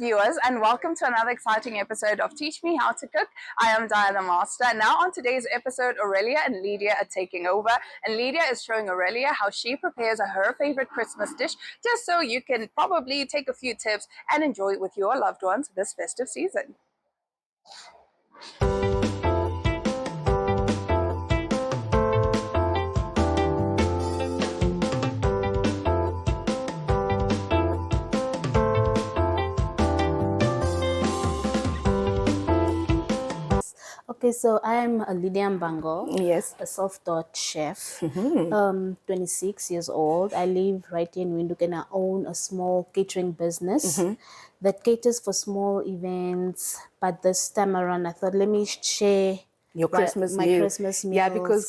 viewers, and welcome to another exciting episode of Teach Me How to Cook. I am Dia the Master. Now on today's episode, Aurelia and Lydia are taking over, and Lydia is showing Aurelia how she prepares her favorite Christmas dish, just so you can probably take a few tips and enjoy it with your loved ones this festive season. Okay, so I'm Lydia Mbango. Yes. A self-taught chef, 26 years old. I live right here in Windhoek and I own a small catering business that caters for small events. But this time around, I thought, let me share Your Christmas my meal. Christmas meals. Yeah, because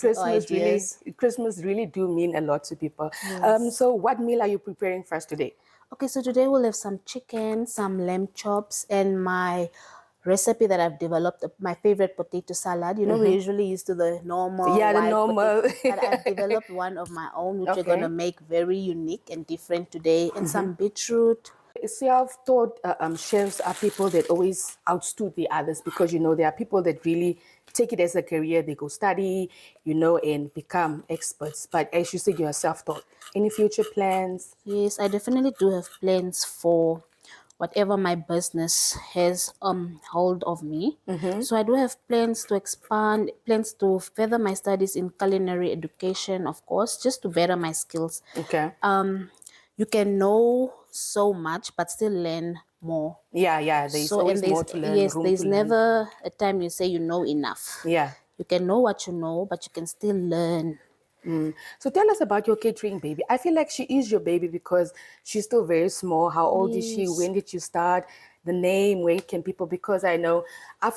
Christmas really do mean a lot to people. Yes. So what meal are you preparing for us today? Okay, so today we'll have some chicken, some lamb chops, and my recipe that I've developed, my favorite potato salad. You know, we're usually used to the normal. Yeah, the normal. But I've developed one of my own, which we're going to make very unique and different today, and some beetroot. Self-taught chefs are people that always outstood the others because, you know, there are people that really take it as a career. They go study, you know, and become experts. But as you said, you're self-taught. Any future plans? Yes, I definitely do have plans for whatever my business has hold of me. So I do have plans to expand, plans to further my studies in culinary education, of course, just to better my skills. Okay. You can know so much but still learn more. Yeah, there's always more to learn. Yes, there's never a time you say you know enough. Yeah. You can know what you know, but you can still learn. So tell us about your catering baby. I feel like she is your baby because she's still very small. How old is she? When did you start? The name, where can people, because I know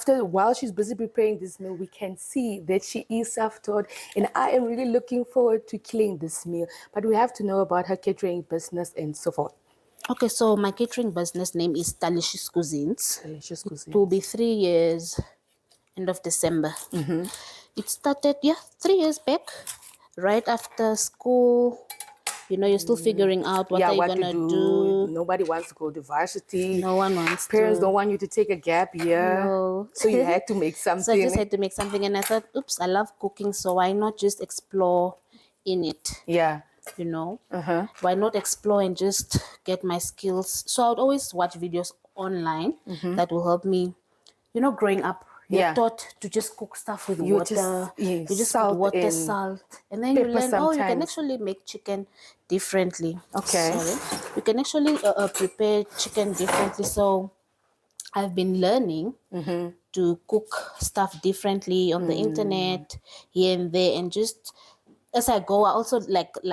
while she's busy preparing this meal, we can see that she is self-taught, and I am really looking forward to killing this meal. But we have to know about her catering business and so forth. Okay, so my catering business name is Delicious Cuisines. Delicious Cuisines. It will be 3 years, end of December. It started, 3 years back, right after school. You know, you're still figuring out what are you going to do. Nobody wants to go to varsity. No one wants Parents don't want you to take a gap year. No. So you had to make something. So I just had to make something, and I thought, oops, I love cooking, so why not just explore in it? Yeah. You know, why not explore and just get my skills? So I would always watch videos online that will help me. You know, growing up, you're taught to just cook stuff with water. You just put water, salt, and then you learn, you can actually make chicken differently. Okay. You can actually prepare chicken differently. So I've been learning to cook stuff differently on the internet here and there, and just as I go, I also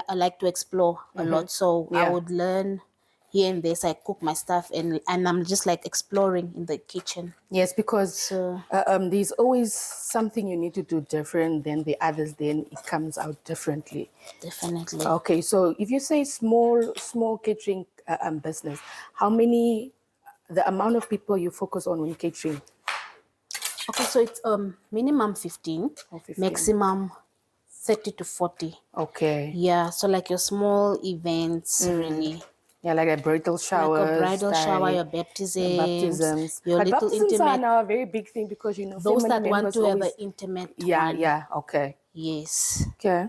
I like to explore a lot. So I would learn here and there. So I cook my stuff, and I'm just like exploring in the kitchen. Yes, because there's always something you need to do different than the others. Then it comes out differently. Definitely. Okay, so if you say small catering business, how many? The amount of people you focus on when catering? Okay, so it's minimum 15, 15. maximum 30 to 40. Okay. Yeah, so like your small events, really. Yeah, like a bridal shower. Like a bridal shower, your baptisms. Your but little baptisms intimate. are now a very big thing because, you know, those that want to always, have an intimate one. Yeah, okay. Yes. Okay.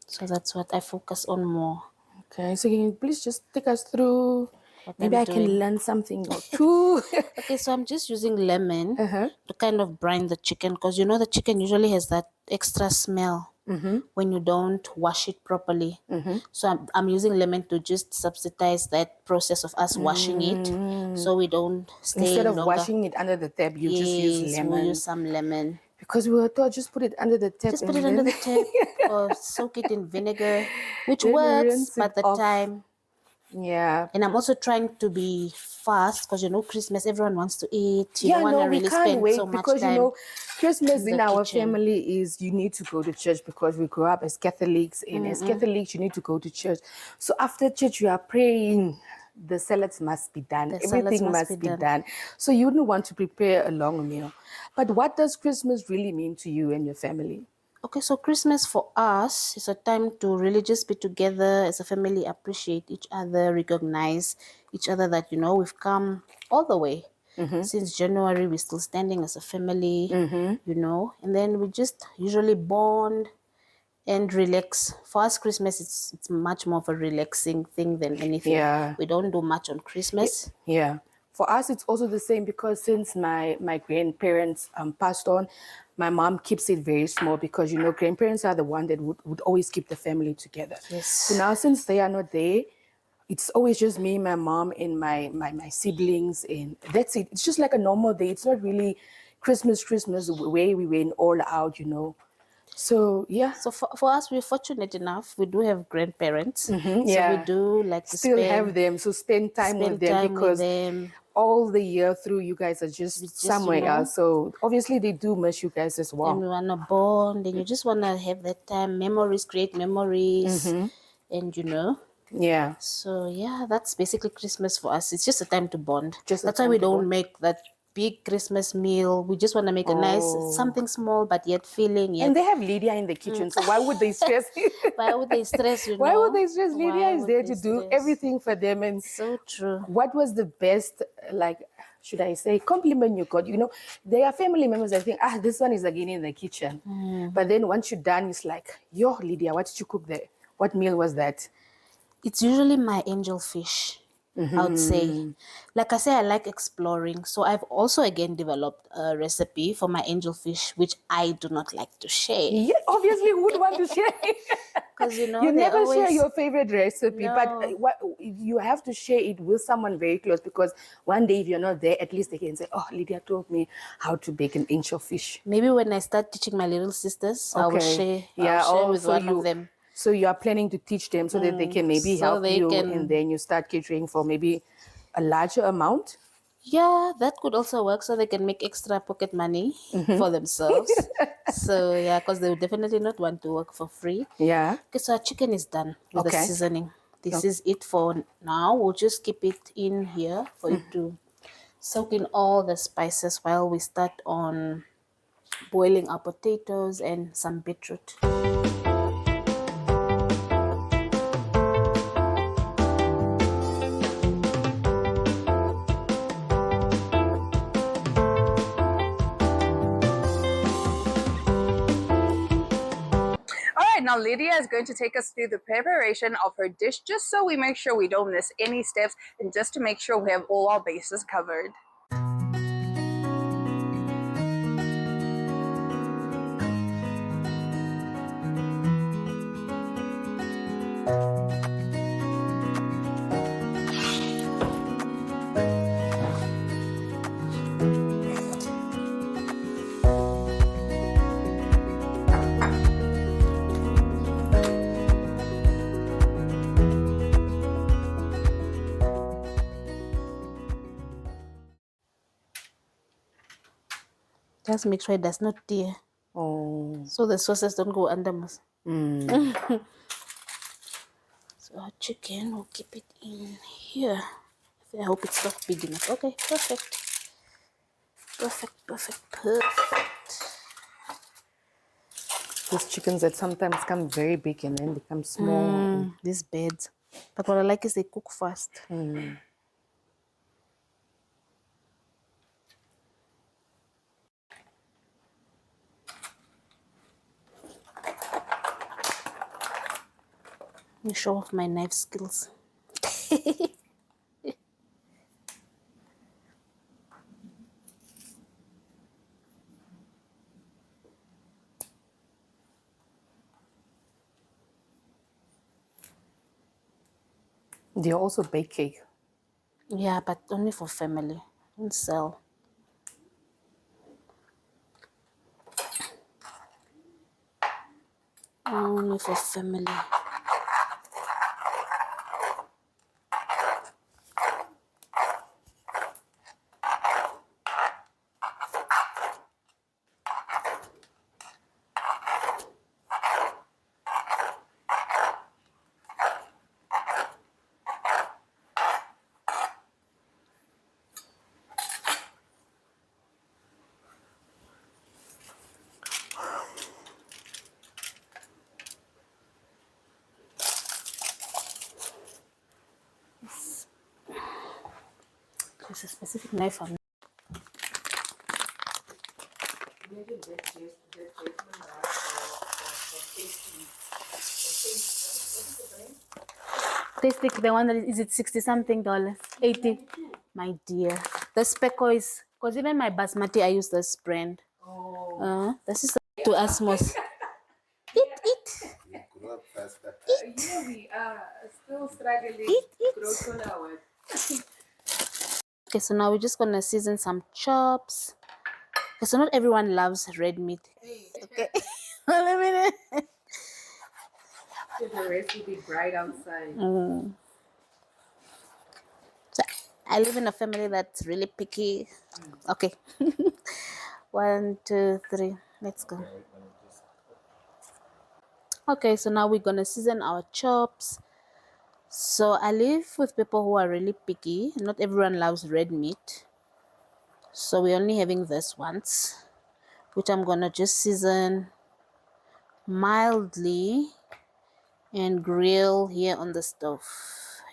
So that's what I focus on more. Okay, so can you please just take us through? Maybe I can learn something or two. Okay, so I'm just using lemon to kind of brine the chicken, because you know the chicken usually has that extra smell when you don't wash it properly. So I'm using lemon to just subsidize that process of us washing it, so we don't stay Instead of longer. washing it under the tap, you just use lemon. We'll use some lemon. Because we were taught just put it under the tap. Just put it under the tap or soak it in vinegar, which works by the time. Yeah. And I'm also trying to be fast because, you know, Christmas, everyone wants to eat. You don't want to really spend so much because, time. You know, Christmas in our kitchen. family is you need to go to church because we grew up as Catholics. And as Catholics, you need to go to church. So after church, you are praying. The salads must be done. Everything must be done. So you wouldn't want to prepare a long meal. But what does Christmas really mean to you and your family? Okay, so Christmas for us is a time to really just be together as a family, appreciate each other, recognize each other that, we've come all the way. Since January, we're still standing as a family, and then we just usually bond and relax. For us, Christmas, it's much more of a relaxing thing than anything. Yeah. We don't do much on Christmas. Yeah. For us, it's also the same because since my grandparents passed on, my mom keeps it very small because, grandparents are the one that would always keep the family together. Yes. So now since they are not there, it's always just me, my mom, and my siblings, and that's it. It's just like a normal day. It's not really Christmas, where we went all out, So, yeah. So for us, we're fortunate enough. We do have grandparents. So we Yeah. do like to Still have them, so spend time with them because all the year through you guys are just somewhere else. So obviously they do miss you guys as well. And we wanna bond, and you just wanna have that time, memories, create memories, and Yeah. So yeah, that's basically Christmas for us. It's just a time to bond. Just a That's why time we to don't bond. make that big Christmas meal. We just want to make a nice something small but yet filling. Yet And they have Lydia in the kitchen, so why would they stress? why would they stress? Why would they stress? Lydia Why is would there they to do stress? everything for them. And So true. what was the best, like, should I say, compliment you got? There are family members that think, this one is again in the kitchen. But then once you're done, it's like, yo, Lydia, what did you cook there? What meal was that? It's usually my angel fish, I would say. Like I say, I like exploring. So I've also again developed a recipe for my angel fish, which I do not like to share. Yeah, obviously, who would want to share? Because You they never share always your favorite recipe, but No. you have to share it with someone very close because one day if you're not there, at least they can say, "Oh, Lydia told me how to bake an angel fish." Maybe when I start teaching my little sisters, I will share. Yeah. I'll share with one of them. So you are planning to teach them so that they can maybe So help they you, can. and then you start catering for maybe a larger amount. Yeah, that could also work. So they can make extra pocket money for themselves. So yeah, because they would definitely not want to work for free. Yeah. Okay, so our chicken is done with the Okay. seasoning. This is it for now. We'll just keep it in here for it to soak in all the spices while we start on boiling our potatoes and some beetroot. All right, now Lydia is going to take us through the preparation of her dish just so we make sure we don't miss any steps and just to make sure we have all our bases covered. Just make sure it does not tear. Oh. So the sauces don't go under. So our chicken, we'll keep it in here. I hope it's not big enough. Okay, perfect. Perfect. These chickens that sometimes come very big and then become small. These beds. But what I like is they cook fast. Let me show off my knife skills. They also bake cake. Yeah, but only for family. Don't sell. Only for family. There's a specific knife for me. Tastic, the one that is it $60 something, 80. My dear, the speco is because even my basmati I use this brand. This is to Asmos. Eat. You grew up faster. Yeah, we are still struggling. Grow forward. Okay, so now we're just gonna season some chops. Okay, so not everyone loves red meat. Okay. Wait a minute. The rest will be bright outside. So I live in a family that's really picky. Okay. 1, 2, 3. Let's go. Okay, so now we're gonna season our chops. So I live with people who are really picky. Not everyone loves red meat. So we're only having this once, which I'm gonna just season mildly and grill here on the stove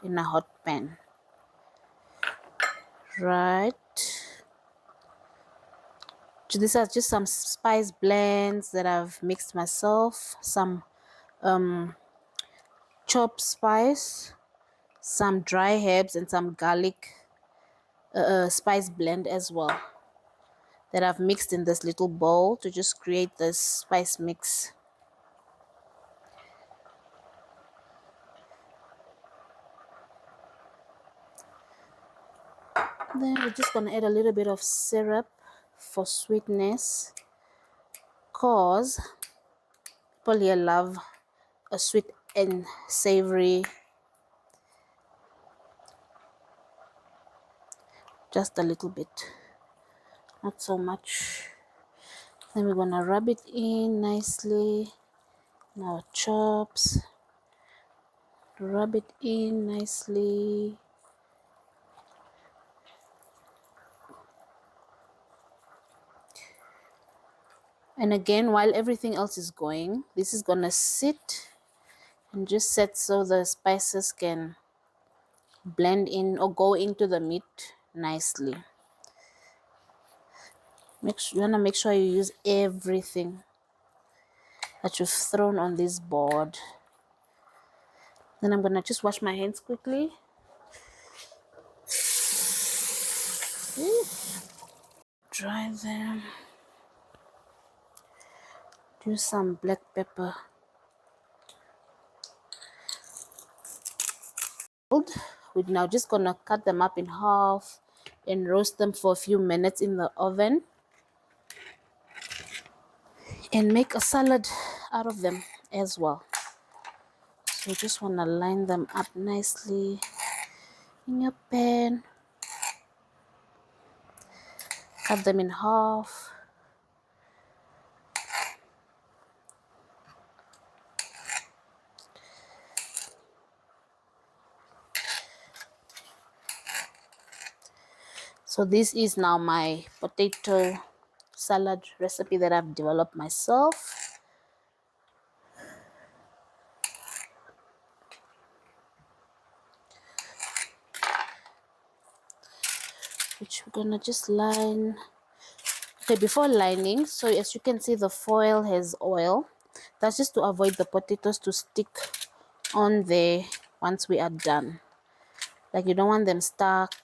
in a hot pan. Right. So these are just some spice blends that I've mixed myself. Some chopped spice, some dry herbs, and some garlic spice blend as well that I've mixed in this little bowl to just create this spice mix. Then we're just gonna add a little bit of syrup for sweetness, cause people here love a sweet and savory. Just a little bit, not so much. Then we're gonna rub it in nicely in our chops. Rub it in nicely. And again, while everything else is going, this is gonna sit and just set so the spices can blend in or go into the meat nicely. You wanna make sure you use everything that you've thrown on this board. Then I'm gonna just wash my hands quickly. Dry them. Do some black pepper. We're now just gonna cut them up in half and roast them for a few minutes in the oven and make a salad out of them as well. So you just want to line them up nicely in your pan, cut them in half. So this is now my potato salad recipe that I've developed myself. Which we're gonna just line. Okay, before lining, so as you can see, the foil has oil. That's just to avoid the potatoes to stick on there once we are done. Like, you don't want them stuck.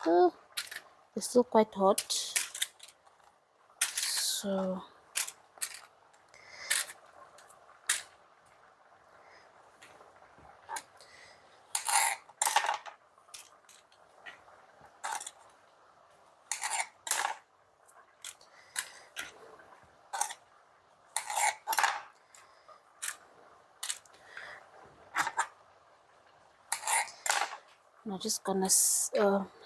Oh, they're still quite hot. So I'm just gonna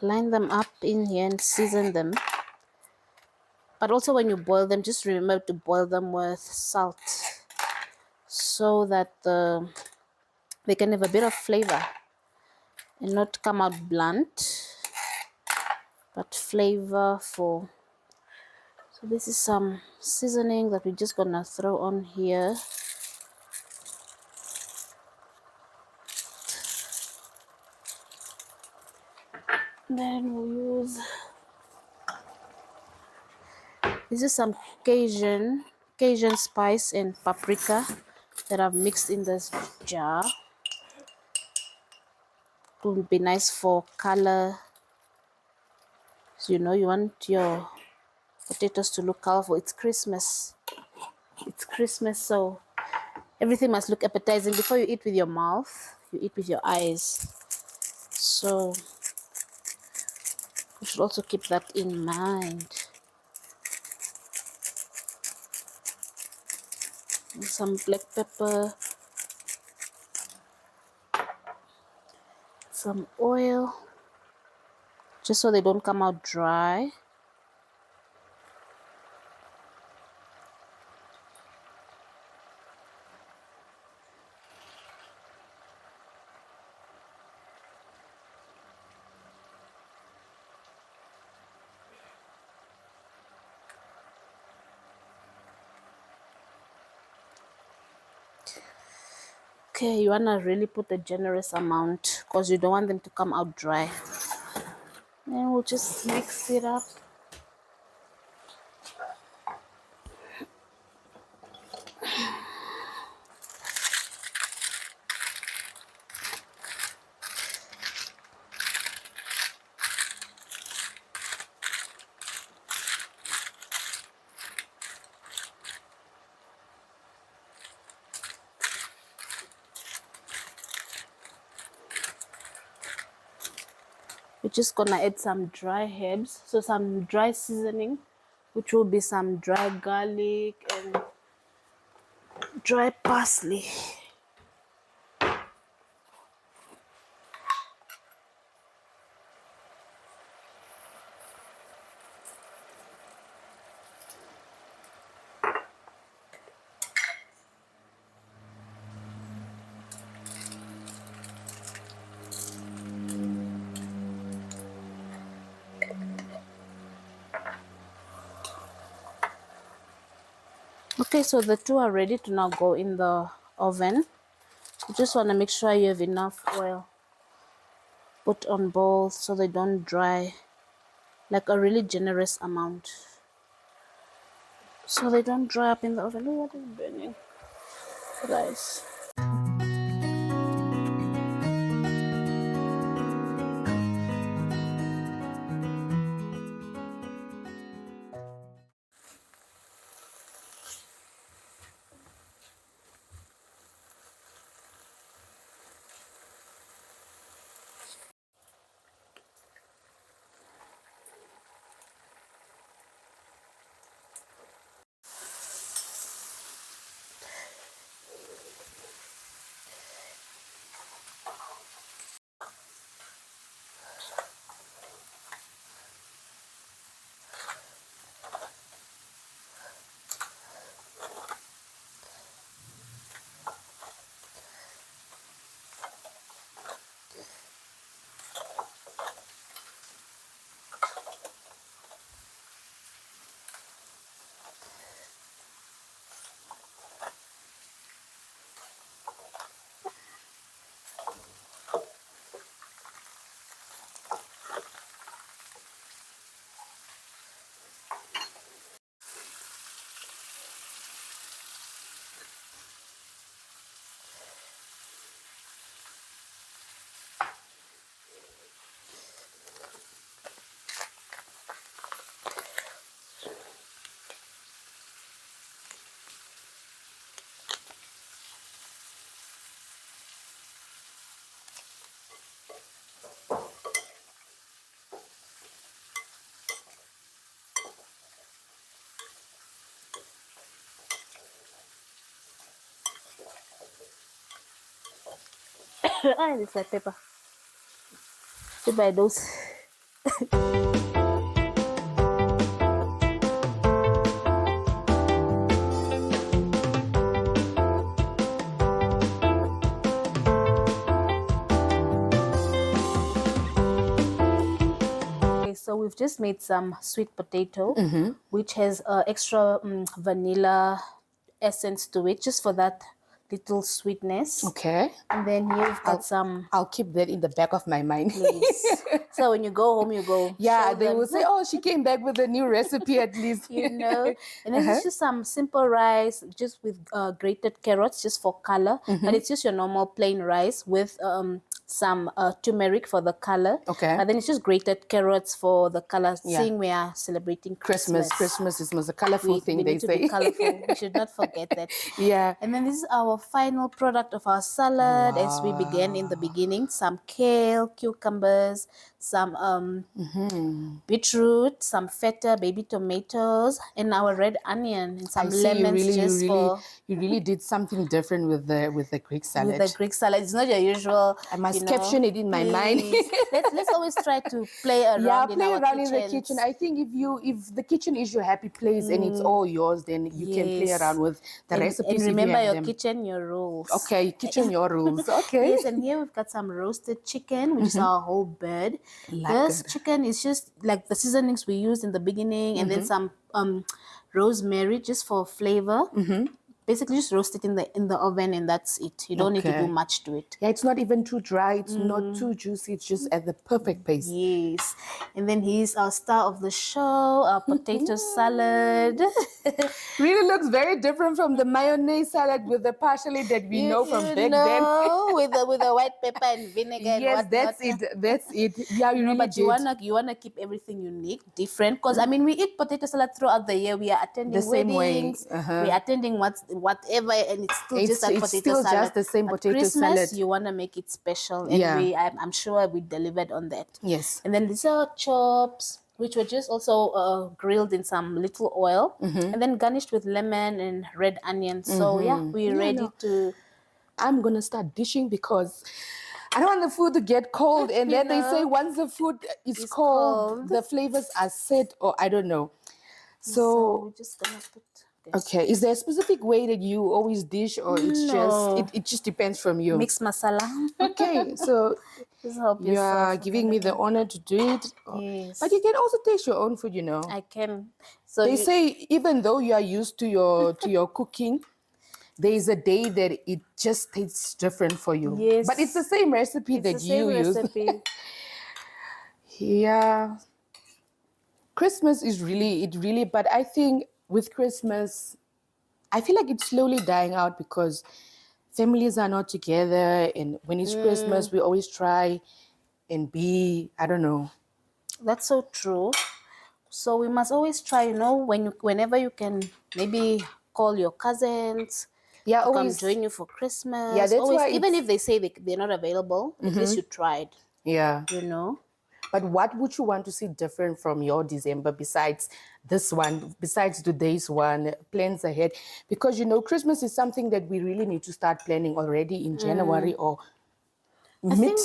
line them up in here and season them. But also when you boil them, just remember to boil them with salt so that they can have a bit of flavor and not come out blunt, but flavorful. So this is some seasoning that we're just gonna throw on here. Then we'll use, this is some Cajun spice and paprika that I've mixed in this jar. It will be nice for color. So you know you want your potatoes to look colorful. It's Christmas. It's Christmas, so everything must look appetizing. Before you eat with your mouth, you eat with your eyes. So you should also keep that in mind. And some black pepper, some oil, just so they don't come out dry. Okay, you wanna really put a generous amount because you don't want them to come out dry. Then we'll just mix it up. We're just gonna add some dry herbs, so some dry seasoning, which will be some dry garlic and dry parsley. Okay, so the two are ready to now go in the oven. You just want to make sure you have enough oil put on both so they don't dry, like a really generous amount, so they don't dry up in the oven. Look what is burning, guys. Ah, it's like pepper. Goodbye, those. So we've just made some sweet potato, which has extra vanilla essence to it, just for that little sweetness. Okay. And then here we've got some. I'll keep that in the back of my mind. Please. So when you go home, you go. Yeah, show they them. will say, "Oh, she came back with a new recipe at least." You know, and then it's just some simple rice just with grated carrots just for color, but it's just your normal plain rice with some turmeric for the color. Okay. And then it's just grated carrots for the color. Yeah. Seeing we are celebrating Christmas. Christmas is most a colorful thing, We they need to say. be colorful. We should not forget that. Yeah. And then this is our final product of our salad. As we began in the beginning, some kale, cucumbers, some beetroot, some feta, baby tomatoes, and our red onion, and some I see lemons you really did something different with the Greek salad. with the Greek salad. It's not your usual. I must you know, caption it in my mind. please. let's always try to play around in play our around in the kitchens. kitchen. I think if the kitchen is your happy place and it's all yours, then you can play Yes. around with the recipes. And if you remember have your them. kitchen, your rules. Okay, kitchen your rules. Okay. Yes, and here we've got some roasted chicken, which is our whole bird. This chicken is just like the seasonings we used in the beginning, and then some rosemary just for flavor. Basically, just roast it in the oven, and that's it. You don't need to do much to it. Yeah, it's not even too dry. It's not too juicy. It's just at the perfect pace. Yes, and then here's our star of the show, our potato salad. Really looks very different from the mayonnaise salad with the parsley that we know from back then. with the white pepper and vinegar. And Yes, whatnot. that's it. Yeah, you really But did. you wanna keep everything unique, different. Because I mean, we eat potato salad throughout the year. We are attending The same way. weddings. We are attending whatever, and it's still just that It's potato still salad. just the same But potato Christmas, salad. you wanna make it special, and I'm sure we delivered on that. Yes. And then these are chops, which were just also grilled in some little oil, and then garnished with lemon and red onion. So yeah, we're ready to. I'm gonna start dishing because I don't want the food to get cold. And then they say once the food is It's cold, cold. the flavors are set, or I don't know. So we're just gonna put. Okay, is there a specific way that you always dish, or it's just it just depends from you? Mixed masala. Okay, so Just help you are yourself. giving me the honor to do it. Yes. But you can also taste your own food, you know. I can. So They say even though you are used to your cooking, there is a day that it just tastes different for you. Yes. But it's the same recipe it's that the same you use. recipe. Yeah. Christmas is really, but I think with Christmas, I feel like it's slowly dying out because families are not together. And when it's Christmas, we always try and be, I don't know. That's so true. So we must always try, whenever you can, maybe call your cousins. Yeah, Come always. join you for Christmas. Yeah, that's always, why even it's- if they say they're not available, at least you tried. Yeah. But what would you want to see different from your December besides this one, besides today's one, plans ahead? Because, Christmas is something that we really need to start planning already in January or mid. think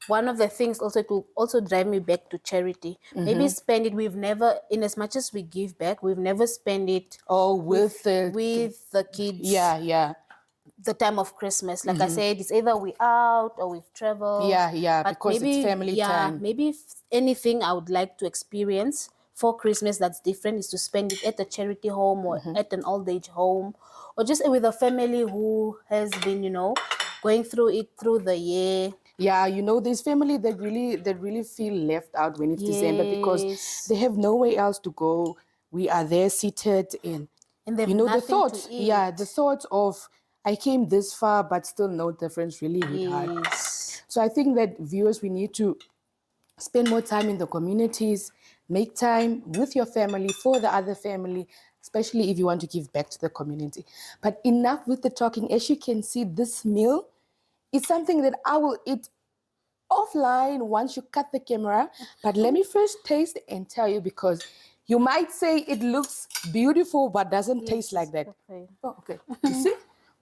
one of the things also to also drive me back to charity. Maybe spend it. We've never, in as much as we give back, we've never spent it with the kids. yeah. The time of Christmas, like I said, it's either we out or we've traveled. Yeah, But because it's family time. Maybe if anything I would like to experience for Christmas that's different is to spend it at a charity home or at an old age home, or just with a family who has been, going through it through the year. Yeah, there's family that really feel left out when it's December because Yes. they have nowhere else to go. We are there seated and they have the nothing thoughts. to eat. Yeah, the thoughts of I came this far but still no difference really hit hard. Yes. So I think that viewers, we need to spend more time in the communities, make time with your family, for the other family, especially if you want to give back to the community. But enough with the talking. As you can see, this meal is something that I will eat offline once you cut the camera. But let me first taste and tell you, because you might say it looks beautiful but doesn't taste like that. Okay. Oh, okay. You see?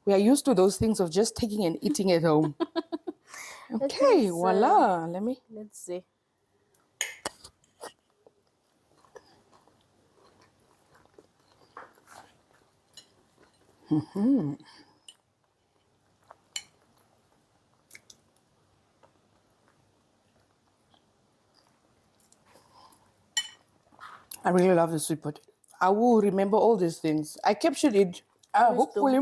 We are used to those things of just taking and eating at home. Okay, voila. Let's see. I really love the sweet potato. I will remember all these things. I captured it. Hopefully,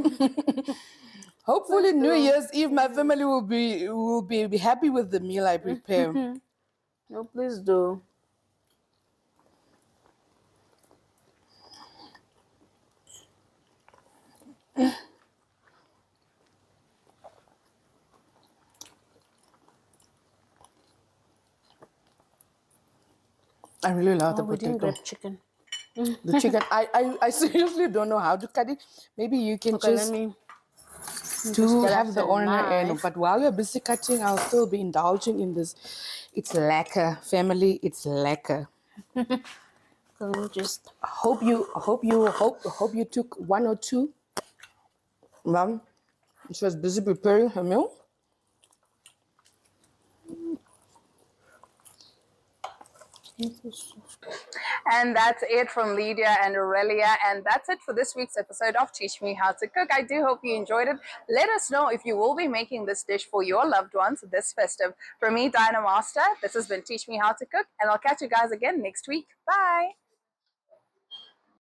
Hopefully, New Year's Eve, my family will be happy with the meal I prepare. No, please do. I really love Oh, the we didn't potato. grab chicken. The chicken, I seriously don't know how to cut it. Maybe you can Okay, let just me to get have us the a honor and knife. but while you're busy cutting, I'll still be indulging in this. It's lekker, family. It's lekker. So let me just. Hope you took one or two. Mom, she was busy preparing her meal. And that's it from Lydia and Aurelia. And that's it for this week's episode of Teach Me How to Cook. I do hope you enjoyed it. Let us know if you will be making this dish for your loved ones this festive. From me, Dinah Master, this has been Teach Me How to Cook. And I'll catch you guys again next week. Bye.